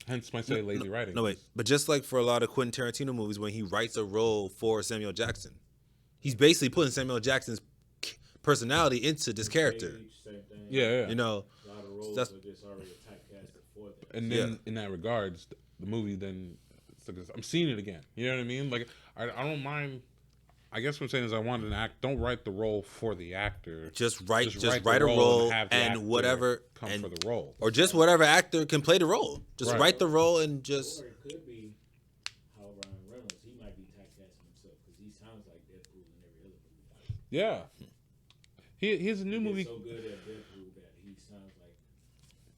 B: Hence, might say lazy writing.
A: No, wait, but just like for a lot of Quentin Tarantino movies, when he writes a role for Samuel Jackson, he's basically putting Samuel Jackson's personality into this character.
B: Yeah.
C: A lot of roles are just already typecasted for that.
B: And then in that regards, the movie then I'm seeing it again. You know what I mean? Like I don't mind. I guess what I'm saying is I want an act. Don't write the role for the actor.
A: Just write a role and whatever
B: come for the role,
A: or just whatever actor can play the role. Just write the role and just.
C: Or it could be how Ryan Reynolds, he might be typecasting himself because he sounds like Deadpool in every other movie.
B: Yeah. Here's a new movie.
C: So good at Deadpool that he sounds like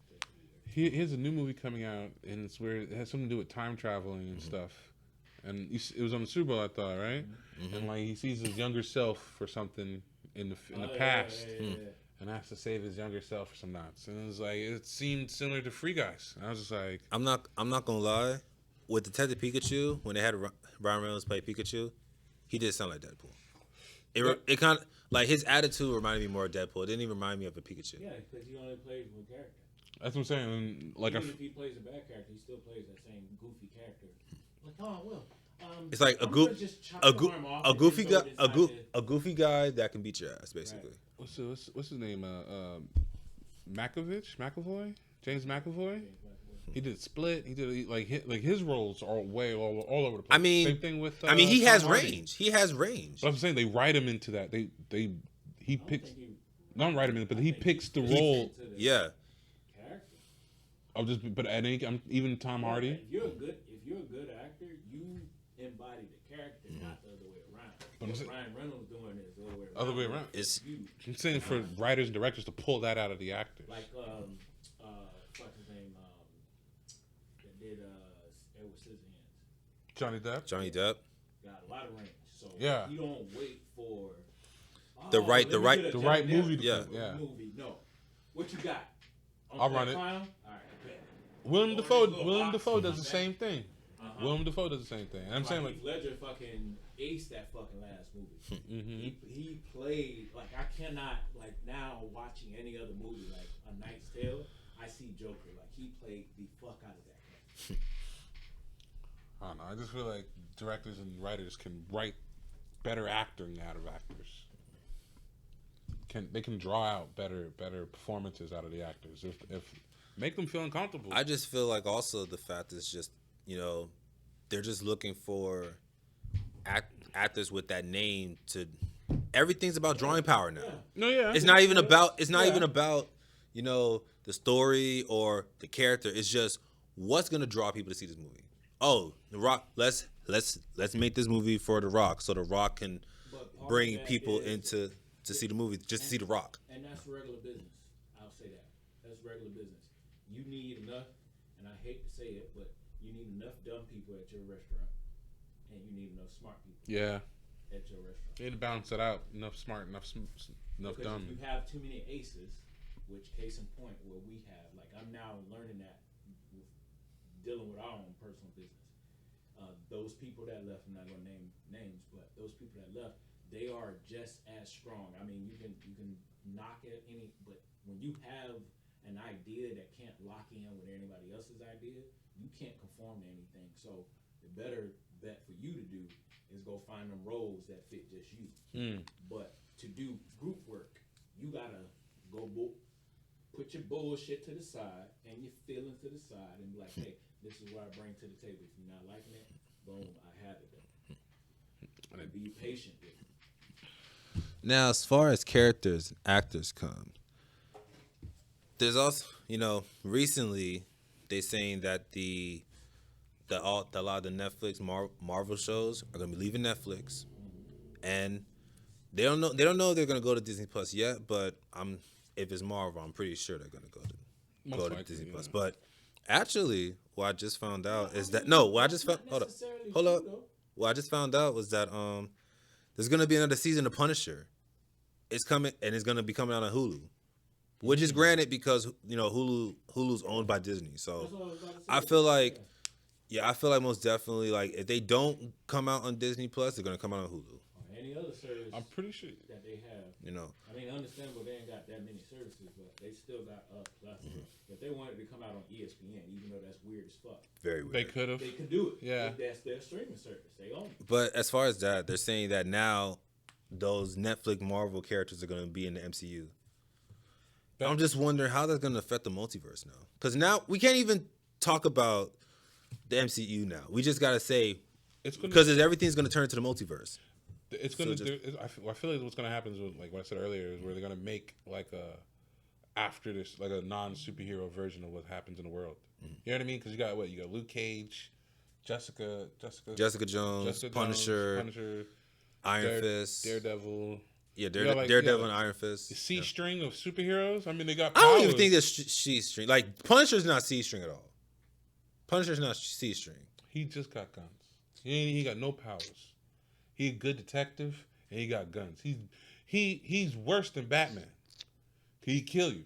C: Deadpool.
B: Here's a new movie coming out, and it's where it has something to do with time traveling and stuff. And it was on the Super Bowl, I thought, right? Mm-hmm. And like he sees his younger self for something in the past, and has to save his younger self for some knots. And it was like it seemed similar to Free Guys. And I was just like,
A: I'm not gonna lie, with Detective Pikachu when they had Ryan Reynolds play Pikachu, he did sound like Deadpool. It kind of like his attitude reminded me more of Deadpool. It didn't even remind me of a Pikachu.
C: Yeah, because he only plays one character.
B: That's what I'm saying. And like
C: even if he plays a bad character, he still plays that same goofy character. Like, oh well.
A: It's like a goofy guy that can beat your ass, basically.
B: Right. What's his name? McAvoy, James McAvoy. He did Split. He did like his roles are way all over the place.
A: I mean,
B: same thing with.
A: He has
B: Tom Hardy.
A: range. He has range.
B: But I'm saying they write him into that. He picks. Don't write him in, but he picks the role.
A: Yeah.
B: I'm even Tom Hardy.
C: If you're a good actor, you embody the character, not the other way around. But what Ryan Reynolds doing is the other way around.
B: I'm saying for writers and directors to pull that out of the actors.
C: Like what's his name? That did Edward Scissorhands.
B: Johnny Depp.
C: Got a lot of range. So
B: yeah.
C: You don't wait for
A: the right
B: movie.
C: Movie. No. What you got?
B: I'll run it.
C: All right. Bet.
B: Willem Dafoe does the same thing. Willem Dafoe does the same thing. And I'm saying like
C: Ledger fucking aced that fucking last movie. He played like I cannot like now watching any other movie like A Knight's Tale. I see Joker like he played the fuck out of that.
B: I don't know. I just feel like directors and writers can write better acting out of actors. They can draw out better performances out of the actors if make them feel uncomfortable.
A: I just feel like also the fact is just they're just looking for actors with that name to. Everything's about drawing power now.
B: No, yeah.
A: It's not even about. It's not even about the story or the character. It's just what's gonna draw people to see this movie. Oh, The Rock. Let's make this movie for The Rock, so The Rock can bring people into to see the movie just to see The Rock.
C: And that's regular business. I'll say that. That's regular business. You need enough, and I hate to say it, but you need enough dumb people at your restaurant, and you need enough smart people.
B: Yeah.
C: At your restaurant.
B: You need to balance it out. Enough smart, enough
C: because
B: dumb.
C: If you have too many aces, which case in point, where we have, like I'm now learning that with dealing with our own personal business. Those people that left, I'm not gonna name names, but those people that left, they are just as strong. I mean, you can knock at any, but when you have an idea that can't lock in with anybody else's idea, you can't conform to anything. So the better bet for you to do is go find them roles that fit just you. But to do group work, you gotta go put your bullshit to the side and your feelings to the side and be like, hey, this is what I bring to the table. If you're not liking it, boom, I have it then. And be patient with it.
A: Now, as far as characters and actors come, there's also, recently they're saying that a lot of the Netflix Marvel shows are gonna be leaving Netflix, and they don't know if they're gonna go to Disney Plus yet. But if it's Marvel, I'm pretty sure they're gonna go to Disney Plus. But actually, what I just found out is that what I just found what I just found out was that there's gonna be another season of Punisher. It's coming, and it's gonna be coming out on Hulu, which is granted because Hulu's owned by Disney. So I feel like most definitely, like, if they don't come out on Disney Plus, they're gonna come out on Hulu.
C: Any other service?
B: I'm pretty sure
C: that they have. I mean, understandable they ain't got that many services, but they still got a plethora. If they wanted to come out on ESPN, even though that's weird as fuck,
A: very weird.
B: They could have.
C: They could do it.
B: Yeah,
C: that's their streaming service. They own it.
A: But as far as that, they're saying that now those Netflix Marvel characters are gonna be in the MCU. I'm just wondering how that's gonna affect the multiverse now, because now we can't even talk about the MCU now. We just gotta say because everything's gonna turn to the multiverse.
B: It's gonna. I feel like what's gonna happen is like what I said earlier is where they're gonna make like after this like a non-superhero version of what happens in the world. You know what I mean? Because you got Luke Cage, Jessica Jones, Punisher,
A: Iron Fist,
B: Daredevil.
A: Yeah, Daredevil and Iron Fist.
B: The C string of superheroes. I mean, they got.
A: I don't even think that's C string. Like Punisher's not C string at all. Punisher's not C string.
B: He just got guns. He got no powers. He a good detective and he got guns. He's worse than Batman. He kill you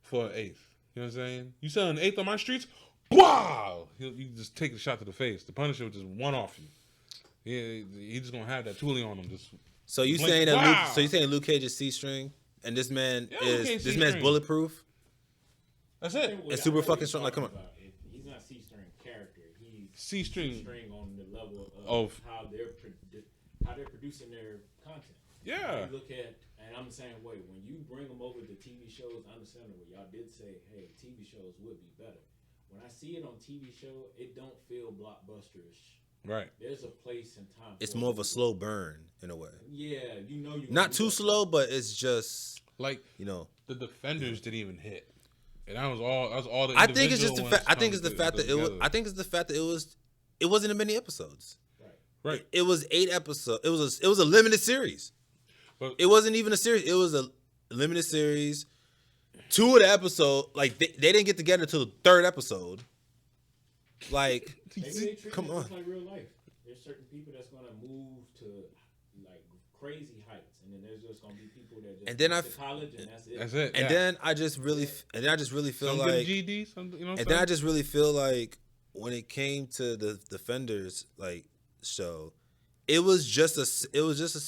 B: for an eighth. You know what I'm saying? You sell an eighth on my streets, wow! You just take a shot to the face. The Punisher would just one off you. He just gonna have that toolie on him.
A: So you saying that? So you saying Luke Cage is C string, and this man man's bulletproof?
B: That's it.
A: And super fucking strong. Like, come on.
C: He's not C string character. He's
B: C string
C: on the level of how they're producing their content.
B: Yeah.
C: You look at, and I'm the same way. When you bring them over to TV shows, understandable. Y'all did say, hey, TV shows would be better. When I see it on TV show, it don't feel blockbusterish.
B: Right.
C: There's a place and time.
A: It's more of a slow burn in a way.
C: Yeah, you
A: not too slow, but it's just
B: like the Defenders didn't even hit, and that was all. The
A: I think it's just the fact. I think it's the fact that it wasn't in many episodes.
B: Right.
A: It was 8 episodes. It was a limited series. But it wasn't even a series. It was a limited series. 2 of the episode, like they didn't get together until the 3rd episode. Like, come on.
C: Like real life. There's certain people that's gonna move to like crazy heights, and then there's just gonna be people that just go to college and that's it.
B: That's it.
A: And then I just really feel
B: some
A: like
B: GD,
A: then I just really feel like when it came to the Defenders show, it was just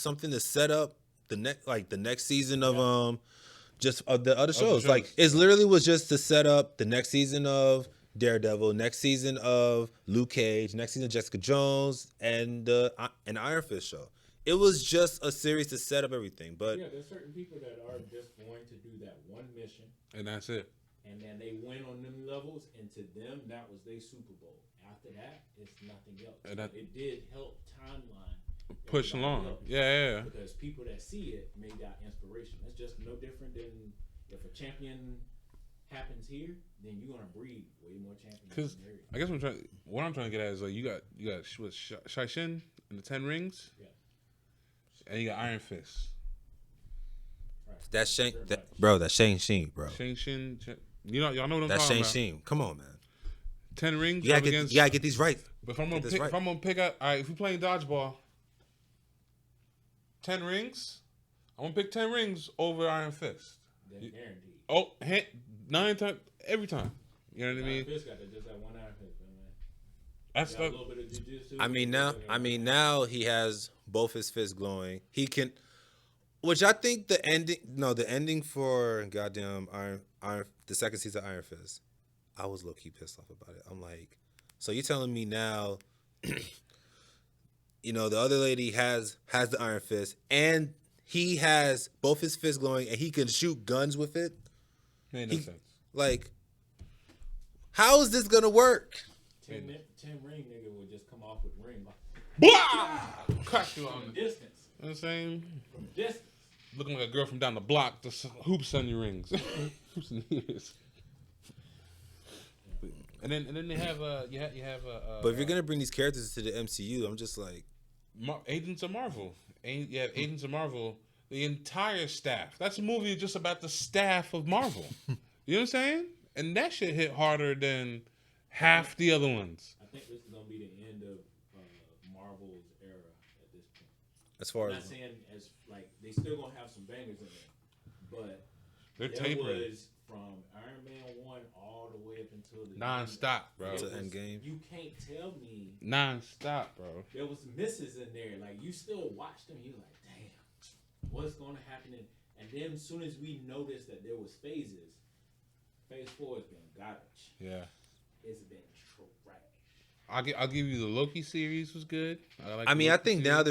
A: something to set up the next season of the other shows. Like, it literally was just to set up the next season of Daredevil, next season of Luke Cage, next season of Jessica Jones, and an Iron Fist show. It was just a series to set up everything. But
C: yeah, there's certain people that are just going to do that one mission,
B: and that's it.
C: And then they win on them levels, and to them that was their Super Bowl. after that, it's nothing else.
B: And that-
C: It did help timeline
B: Push
C: everybody
B: along.
C: else.
B: Yeah.
C: Because people that see it made that inspiration. It's just no different than if a champion happens here, then you're gonna breed way more champions.
B: Because
C: in the area.
B: I guess what I'm trying to get at is like you got what, Shaishin in the 10 Rings,
C: Yeah.
B: and you got Iron Fist.
C: Right.
A: That's Shang,
C: Very
A: that,
C: much.
A: bro. That's Shang-Chi, bro.
B: Shang-Shin, y'all know what I'm
A: That's
B: talking about.
A: Shang-Chi. Come on, man.
B: 10 Rings.
A: You gotta
B: up
A: get,
B: against,
A: you gotta get these right.
B: But if I'm gonna
A: this
B: pick,
A: right.
B: if I'm gonna pick up, all right, if we're playing dodgeball, 10 Rings, I'm gonna pick 10 Rings over Iron Fist.
C: Then guaranteed.
B: Oh, 9 times every time. You know what I mean?
C: Fist got just that one Iron Fist, man.
B: That's
C: Got a
B: the,
C: little bit of jujitsu.
A: I mean now he has both his fists glowing. He can, which I think the ending for goddamn Iron, the second season of Iron Fist, I was low key pissed off about it. I'm like, so you telling me now, the other lady has the Iron Fist and he has both his fists glowing and he can shoot guns with it.
B: made no sense.
A: Like, how is this gonna work?
C: 10 ring nigga would just come off with ring like,
B: Blah! Crack you on
C: from
B: the.
C: distance.
B: You know what I'm saying?
C: From distance.
B: Looking like a girl from down the block, just hoops on your rings. Hoops in the ears. And then they have you have
A: But if you're gonna bring these characters to the MCU, I'm just like,
B: Agents of Marvel. You have Agents of Marvel, the entire staff. That's a movie just about the staff of Marvel. You know what I'm saying? And that shit hit harder than half the other ones.
C: I think this is gonna be the end of Marvel's era at this point.
A: as far
C: I'm
A: as
C: not saying as like they still gonna have some bangers in there, but
B: They're
C: there
B: tapering
C: was from Iron Man 1 all the way up until the
B: non-stop, bro.
A: To Endgame.
C: You can't tell me
B: Non-stop, bro.
C: there was misses in there. Like you still watched them, you're like, damn, what's gonna happen? And then as soon as we noticed that there was phases, phase 4 has been garbage.
B: Yeah.
C: It's been trash.
B: I'll give you the Loki series was good.
A: I mean, I think now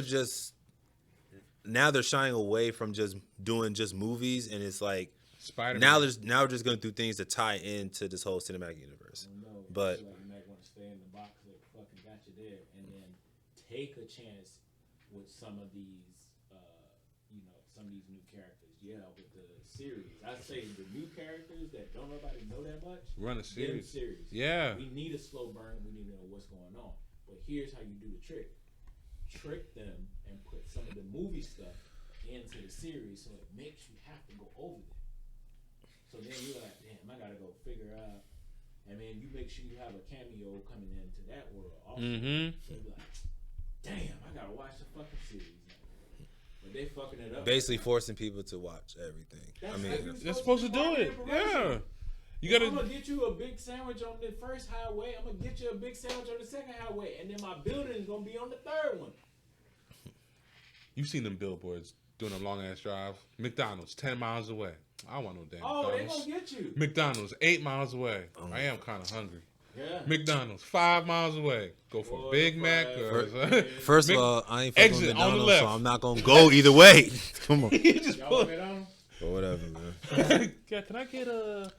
A: they're shying away from just doing just movies, and it's like
B: Spider-Man.
A: now we're just gonna do things to tie into this whole cinematic universe.
C: I don't know.
A: But-
C: I feel like you might want to stay in the box that fucking got you there, and then take a chance with some of these, some of these new characters. Yeah, with the series, I say the new characters that don't nobody know that much.
B: Run a
C: Get them
B: series.
C: series.
B: Yeah.
C: We need a slow burn. We need to know what's going on. But here's how you do the trick: trick them and put some of the movie stuff into the series, so it makes you have to go over them. So then you're like, damn, I gotta go figure out. And then you make sure you have a cameo coming into that world also.
B: Mm-hmm.
C: So you're like, damn, I gotta watch the fucking series now. But they fucking it up.
A: Basically forcing people to watch everything.
C: That's
A: I
C: how
A: mean,
C: you're
B: They're supposed to do it. Yeah. You
C: I'm
B: gotta.
C: gonna get you a big sandwich on the first highway. I'm gonna get you a big sandwich on the second highway, and then my building is gonna be on the third one.
B: You seen them billboards doing a long ass drive? McDonald's 10 miles away. I want no damn
C: Oh, they
B: McDonald's.
C: gonna get you.
B: McDonald's 8 miles away. I am kind of hungry.
C: Yeah.
B: McDonald's 5 miles away. Go for a Big Mac or
A: first
B: Mc-
A: of all, I ain't fucking with
B: exit on the
A: McDonald's,
B: left.
A: so I'm not gonna go either way. Come on,
B: You just
C: Y'all
B: pull.
C: want it on?
A: or whatever, man.
B: Yeah, can I get a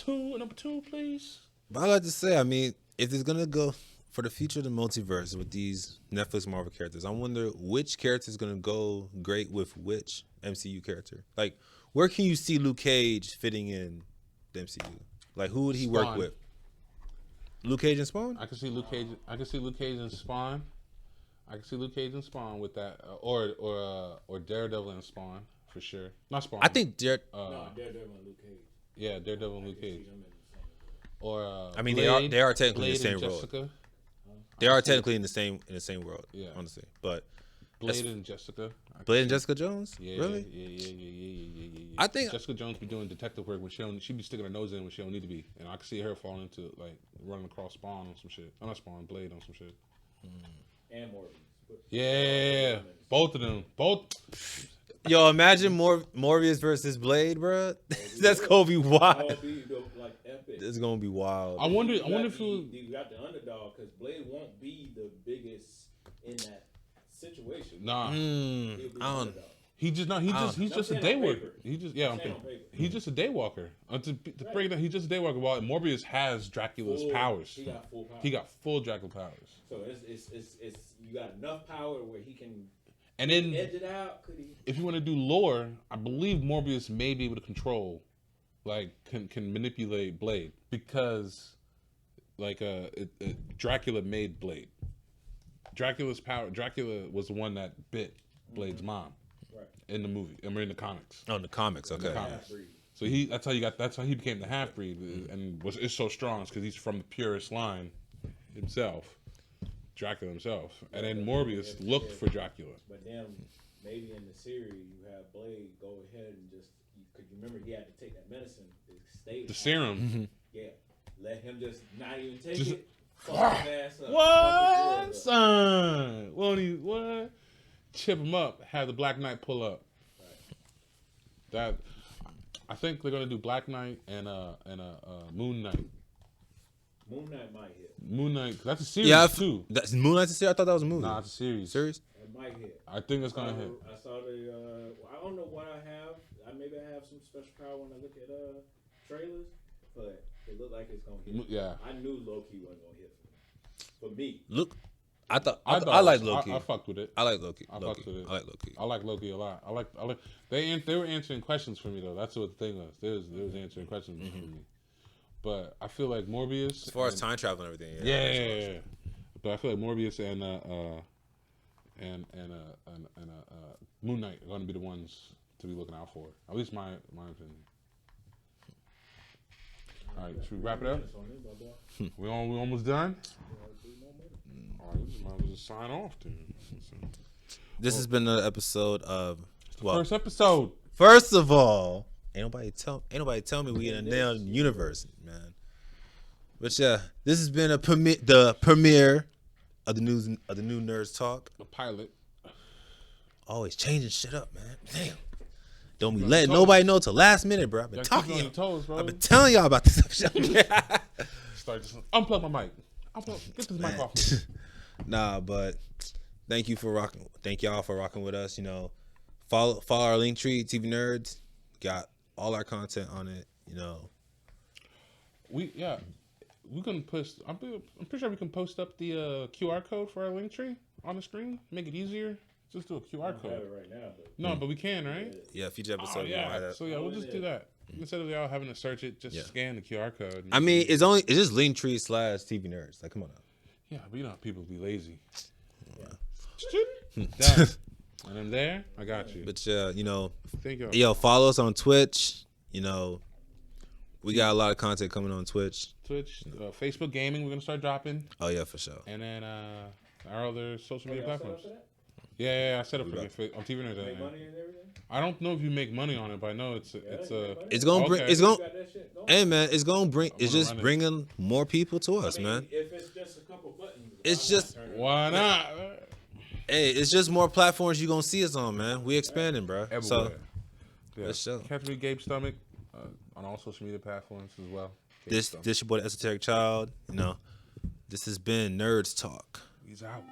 B: number two, please?
A: But I like to say, I mean, if it's gonna go for the future of the multiverse with these Netflix Marvel characters, I wonder which character is gonna go great with which MCU character. Like, where can you see Luke Cage fitting in the MCU? Like, who would he work
B: Spawn.
A: with? Luke Cage and Spawn?
B: I can see Luke Cage. I can see Luke Cage and Spawn. I can see Luke Cage and Spawn with that, or Daredevil and Spawn for sure. Not Spawn.
A: I think
C: No, Daredevil and Luke Cage.
B: Yeah, Daredevil and Luke
C: See
B: Cage.
C: them in the same world.
B: Or
A: I mean,
B: Blade,
A: they are technically in the
B: Blade
A: same
B: and
A: world.
B: Jessica.
A: They are technically in the same world.
B: Yeah.
A: honestly. But
B: Blade and Jessica. I
A: Blade
B: can
A: and
B: see-
A: Jessica Jones,
B: Yeah,
A: really?
B: Yeah.
A: I think-
B: Jessica Jones be doing detective work when she be sticking her nose in when she don't need to be, and I can see her falling into like running across Spawn on some shit. I'm not Spawn, Blade on some shit.
C: And Morbius. But
B: Yeah, both of them, both.
A: Yo, imagine Morbius versus Blade, bro. That's gonna be wild.
C: all be like epic.
A: It's gonna be wild.
B: I wonder if it was,
C: you got the underdog because Blade won't be the biggest in that situation.
B: nah.
C: He'll be the
A: I don't.
C: underdog.
B: He's just a day worker. He's just he's just a day walker. To break it down, he's just a day walker. While Morbius has Dracula's powers.
C: He got full powers.
B: He got full Dracula powers.
C: So it's you got enough power where he can
B: and then
C: edge it out. Could he?
B: If you want to do lore, I believe Morbius may be able to control, like can manipulate Blade because, like Dracula made Blade. Dracula's power. Dracula was the one that bit Blade's mom. In the movie, in the comics.
A: Oh, in the comics, okay.
B: So that's how he became the half breed, and is so strong because he's from the purest line himself, Dracula himself, and then Morbius looked for Dracula.
C: But then maybe in the series you have Blade go ahead and just because you remember he had to take that medicine to stay
B: the serum.
A: Mm-hmm.
C: Yeah, let him just not even take it. Fuck his ass up.
B: What son? Won't he? What? Chip him up, have the Black Knight pull up. Right. That I think they're gonna do Black Knight and Moon Knight.
C: Moon Knight might hit.
B: Moon Knight, that's a series too.
A: That's Moon Knight's a series. I thought that was a movie.
B: Nah, it's a series.
A: Series?
C: It might hit.
B: I think it's gonna hit.
C: I saw the. I don't know what I have. Maybe I have some special power when I look at trailers, but it looked like it's gonna hit.
B: Yeah.
C: I knew Loki wasn't gonna hit for me.
A: Look. I like Loki.
B: I fucked with it.
A: I like Loki.
B: I fucked with it.
A: I like Loki.
B: I like Loki a lot. I like. They were answering questions for me though. That's what the thing was. They was answering questions for me. But I feel like Morbius.
A: As far as time travel and everything.
B: Yeah. But I feel like Morbius and Moon Knight are going to be the ones to be looking out for. At least my opinion. All right, should we wrap it up? We almost done. All right, we might as well just sign off then.
A: This has been another episode of
B: first episode.
A: First of all, ain't nobody tell me we in a damn universe, man. But yeah, this has been the premiere of the new Nerdz Talk.
B: The pilot.
A: Always changing shit up, man. Damn. Don't be letting nobody know till last minute, bro. I've been talking. I've been telling y'all about this episode.
B: Start just unplug my mic. Get this mic off.
A: Nah, but thank y'all for rocking with us. You know, follow our Linktree, TV Nerdz. Got all our content on it. You know,
B: we can post. I'm pretty sure we can post up the QR code for our Linktree on the screen. Make it easier. Just do a QR code.
C: Have it right now, but
B: no, but we can, right?
A: Yeah, future episode.
B: So we'll just do that. Instead of y'all having to search it, just scan the QR code.
A: I mean, it's just Linktree / TV Nerdz. Like, come on now.
B: Yeah, but you know how people be lazy.
A: Yeah.
B: And I'm there. I got you.
A: But you know,
B: thank you.
A: Yo, follow us on Twitch. You know, we got a lot of content coming on Twitch.
B: Facebook gaming. We're gonna start dropping.
A: Oh yeah, for sure.
B: And then our other social media platforms. Yeah, I set up for on TV Nerdz.
C: Make money and everything?
B: I don't know if you make money on it, but I know it's
A: gonna bring. It's gonna.
C: Hey
A: man, it's gonna bring. It's just bringing more people to us, man.
C: If it's just a couple buttons,
A: it's just.
B: Why not?
A: Hey, it's just more platforms you gonna see us on, man. We expanding, bro.
B: Everywhere.
A: So,
B: let's show. Catch me, Gabe Stomach, on all social media platforms as well.
A: This your boy, the Esoteric Child. You know, this has been Nerdz Talk.
B: He's out.